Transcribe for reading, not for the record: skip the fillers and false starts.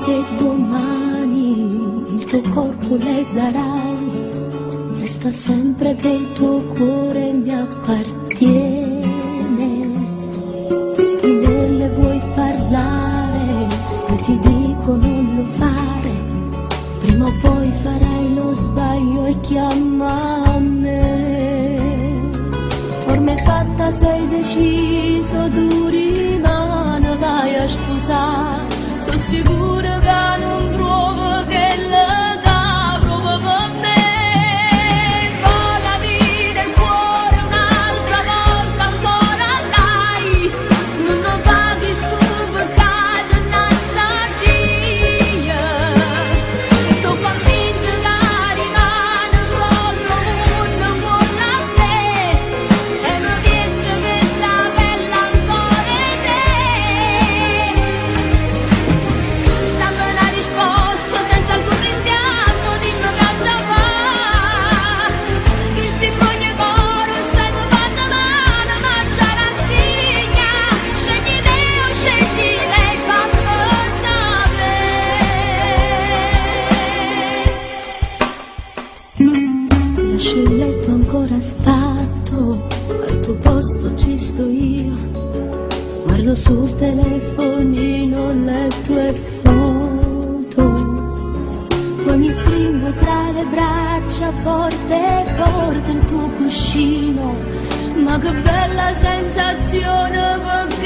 se domani il tuo corpo le darai, resta sempre che il tuo cuore mi appartiene. Se di me le vuoi parlare, io ti dico non lo fare, prima o poi farai lo sbaglio e chiama me. Ormai fatta sei deciso, tu rimane, vai a sposare, sono sicura che non provo che le dà proprio per me. Vola via il cuore un'altra volta ancora, dai, non lo paghi tu peccato innanzi a Dio. Sono convinta che rimane con lo mondo con a te, e mi visto che sta bella ancora te. Dammi una risposta senza alcun rimpianto, dimmi che già fa. Che sti fogli coro sai mi fanno male, ma già rassegna. Scegli te o scegli lei, fammi sapere. Lascio il letto ancora sfatto, al tuo posto ci sto io, guardo sul telefonino le tue foto, poi mi stringo tra le braccia forte forte il tuo cuscino, ma che bella sensazione, perché